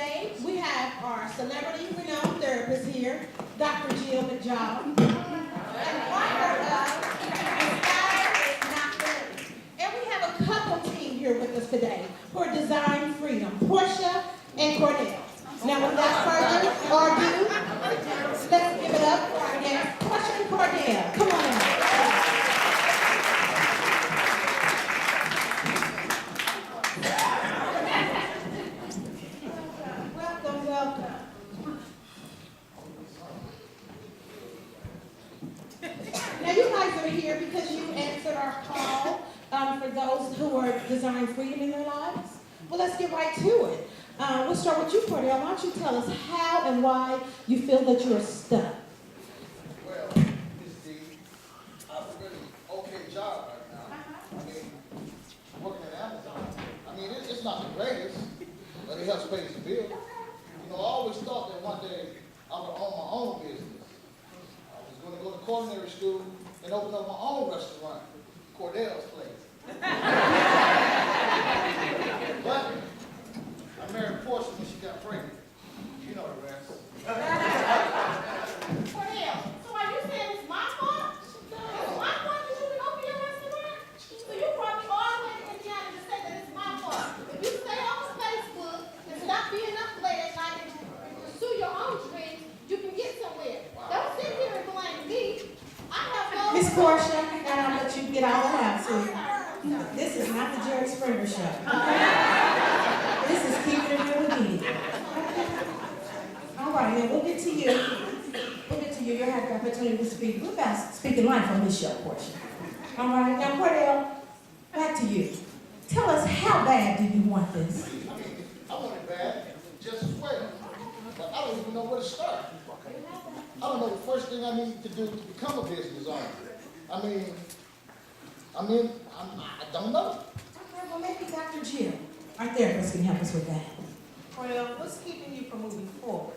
stage, we have our celebrity renowned therapist here, Dr. Jill McJob. And partner of Inspired is Not Good. And we have a couple team here with us today for Design Freedom, Portia and Cordell. Now, without further ado, let's give it up for our guests, Portia and Cordell. Come on in. Welcome, welcome. Now, you guys are here because you answered our call for those who are designing freedom in their lives. Well, let's get right to it. We'll start with you, Cordell. Why don't you tell us how and why you feel that you are stuck? Well, Ms. D, I have a really okay job right now. I mean, working at Amazon. I mean, it's not the greatest, but it helps pay the bill. You know, I always thought that one day I would own my own business. I was going to go to culinary school and open up my own restaurant, Cordell's Place. But I married Portia when she got pregnant. You know the rest. Cordell, so are you saying it's my fault? It's my fault that you can open your restaurant? So you brought me all the way to Indiana to say that it's my fault. If you stay on Facebook and stop being up late at night and pursue your own dreams, you can get somewhere. Don't sit here and blame me. I have no... Miss Portia, and I'll let you get all the house here. This is not the Jerry Springer Show. This is Keeping It Real with me. All right, now we'll get to you. We'll get to you. You'll have the opportunity to speak. We're about speaking life on this show, Portia. All right, now Cordell, back to you. Tell us, how bad do you want this? I mean, I want it bad, just as well. But I don't even know where to start. I don't know the first thing I need to do to become a business owner. I don't know. Okay, well maybe Dr. Jill, our therapist, can help us with that. Well, what's keeping you from moving forward?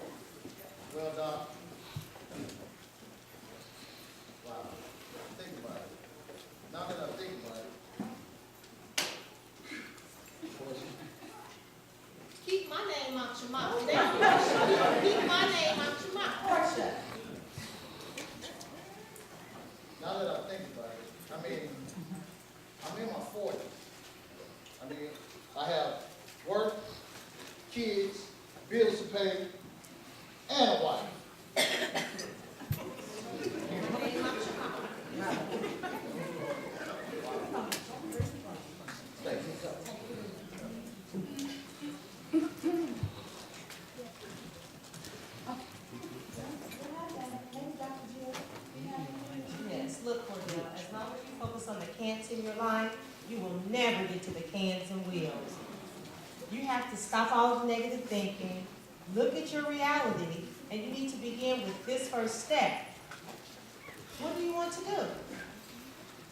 Well, Doc, wow, think about it. Now that I think about it, Keep my name out your mouth. Keep my name out your mouth. Portia. now that I think about it, I mean, I'm in my 40s. I mean, I have work, kids, bills to pay, and a wife. Name out your mouth. Thank you. Yes, look, Cordell, as long as you focus on the can'ts in your life, you will never get to the cans and wheels. You have to stop all the negative thinking, look at your reality, and you need to begin with this first step. What do you want to do?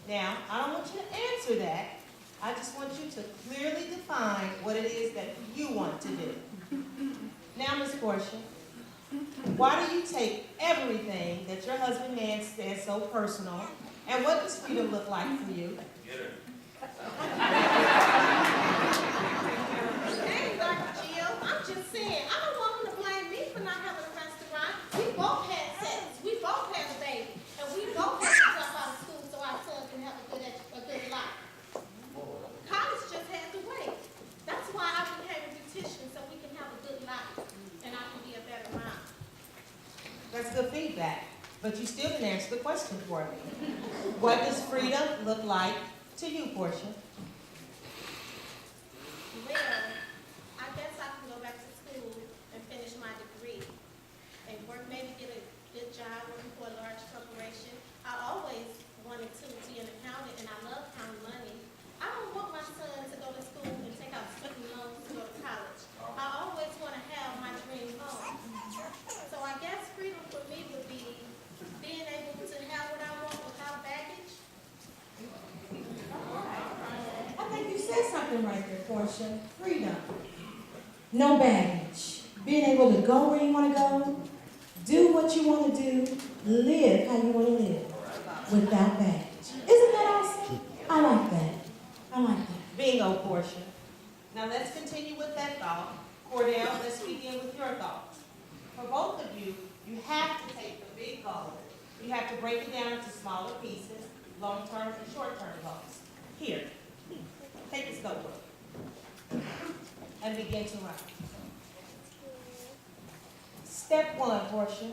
Now, I don't want you to answer that. I just want you to clearly define what it is that you want to do. Now, Miss Portia, why do you take everything that your husband Nan says so personal, and what does freedom look like for you? Hey, Dr. Jill, I'm just saying, I don't want him to blame me for not having a restaurant. We both had sex, we both had a baby, and we both had to drop out of school so our son can have a good life. College just had to wait. That's why I became a beautician, so we can have a good life, and I can be a better mom. That's good feedback, but you still didn't answer the question for me. What does freedom look like to you, Portia? Well, I guess I can go back to school and finish my degree and work, maybe get a good job working for a large corporation. I always wanted to be an accountant, and I love counting money. I don't want my son to go to school and take out student loans to go to college. I always want to have my dream home. So I guess freedom for me would be being able to have what I want without baggage. I think you said something right there, Portia. Freedom. No baggage. Being able to go where you want to go, do what you want to do, live how you want to live without baggage. Isn't that awesome? I like that. I like that. Bingo, Portia. Now let's continue with that thought. Cordell, let's begin with your thoughts. For both of you, you have to take the big goal. You have to break it down into smaller pieces, long-term and short-term goals. Here, take this notebook and begin to write. Step 1, Portia.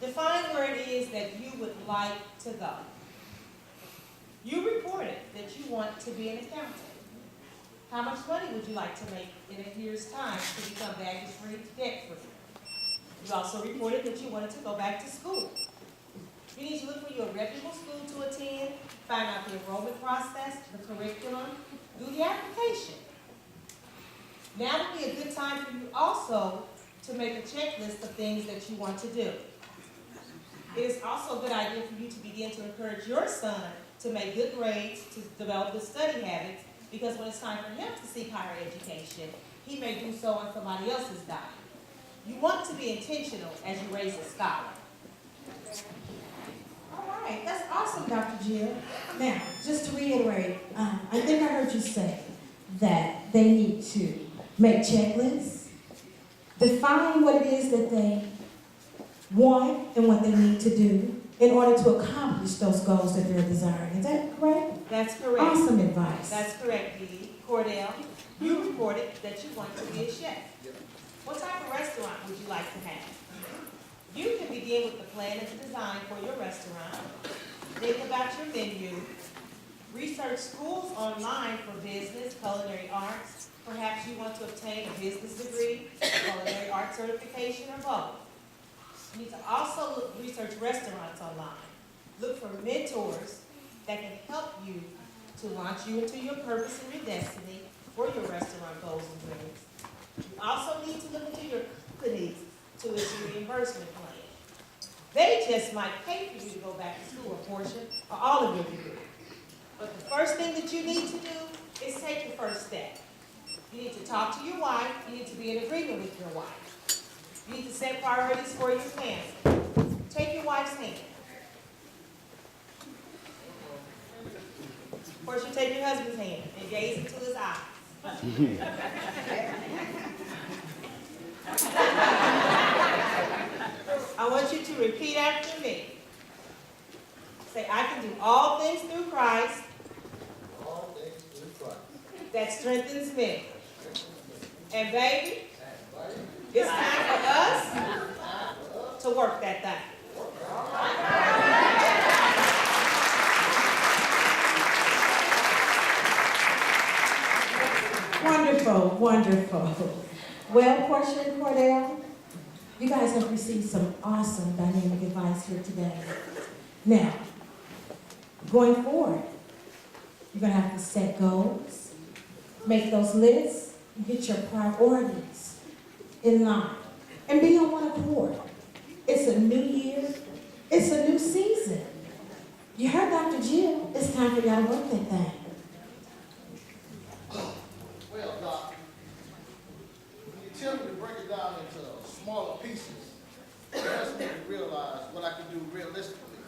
Define where it is that you would like to go. You reported that you want to be an accountant. How much money would you like to make in a year's time to become baggage-free, debt-free? You also reported that you wanted to go back to school. You need to look for you a reputable school to attend, find out the enrollment process, the curriculum, do the application. Now would be a good time for you also to make a checklist of things that you want to do. It is also a good idea for you to begin to encourage your son to make good grades, to develop good study habits, because when it's time for him to seek higher education, he may do so on somebody else's dime. You want to be intentional as you raise a scholar. All right, that's awesome, Dr. Jill. Now, just to reiterate, I think I heard you say that they need to make checklists, define what it is that they want and what they need to do in order to accomplish those goals that they're desiring. Is that correct? That's correct. Awesome advice. That's correct, Dee. Cordell, you reported that you want to be a chef. What type of restaurant would you like to have? You can begin with the plan and the design for your restaurant. Think about your menu. Research schools online for business, culinary arts. Perhaps you want to obtain a business degree, culinary arts certification, or both. You need to also research restaurants online. Look for mentors that can help you to launch you into your purpose and your destiny for your restaurant goals and dreams. You also need to look into your company's tuition reimbursement plan. They just might pay for you to go back to school a portion or all of your degree. But the first thing that you need to do is take the first step. You need to talk to your wife. You need to be in agreement with your wife. You need to set priorities for your family. Take your wife's hand. First, you take your husband's hand and gaze into his eyes. I want you to repeat after me. Say, I can do all things through Christ All things through Christ. that strengthens me. And baby, Right? it's time for us to work that thing. Wonderful, wonderful. Well, Portia and Cordell, you guys have received some awesome dynamic advice here today. Now, going forward, you're going to have to set goals, make those lists, and get your priorities in line, and be on one accord. It's a new year. It's a new season. You heard Dr. Jill. It's time for y'all to work that thing. Well, Doc, when you tell me to break it down into smaller pieces, it helps me to realize what I can do realistically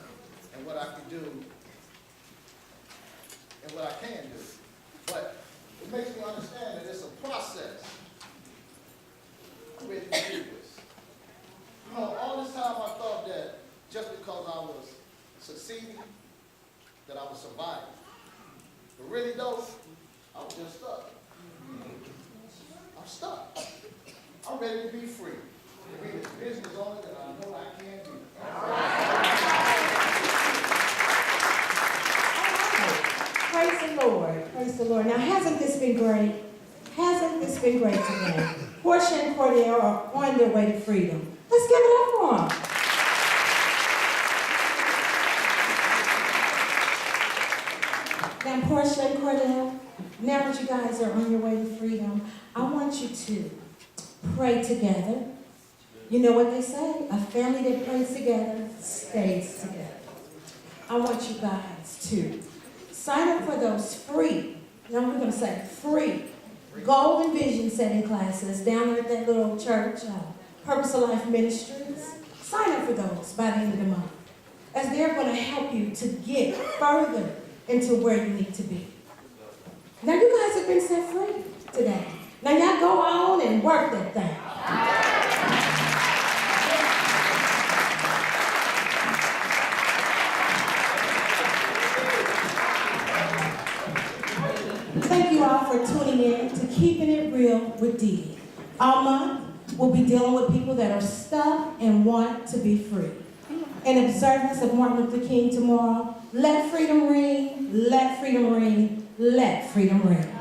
and what I can do and what I can do. But it makes me understand that it's a process. I'm ready to do this. You know, all this time I thought that just because I was succeeding, that I was surviving. But really though, I was just stuck. I'm stuck. I'm ready to be free. To be the business owner that I know I can be. Praise the Lord. Praise the Lord. Now, hasn't this been great? Hasn't this been great today? Portia and Cordell are on their way to freedom. Let's give it up for them. Now, Portia and Cordell, now that you guys are on your way to freedom, I want you to pray together. You know what they say? A family that prays together stays together. I want you guys to sign up for those free, now we're going to say free, goal and vision setting classes down there at that little church, Purpose of Life Ministries. Sign up for those by the end of the month, as they're going to help you to get further into where you need to be. Now you guys have been set free today. Now y'all go on and work that thing. Thank you all for tuning in to Keeping It Real with Dee Dee. All month, we'll be dealing with people that are stuck and want to be free. In observance of Martin Luther King tomorrow, let freedom ring, let freedom ring, let freedom ring.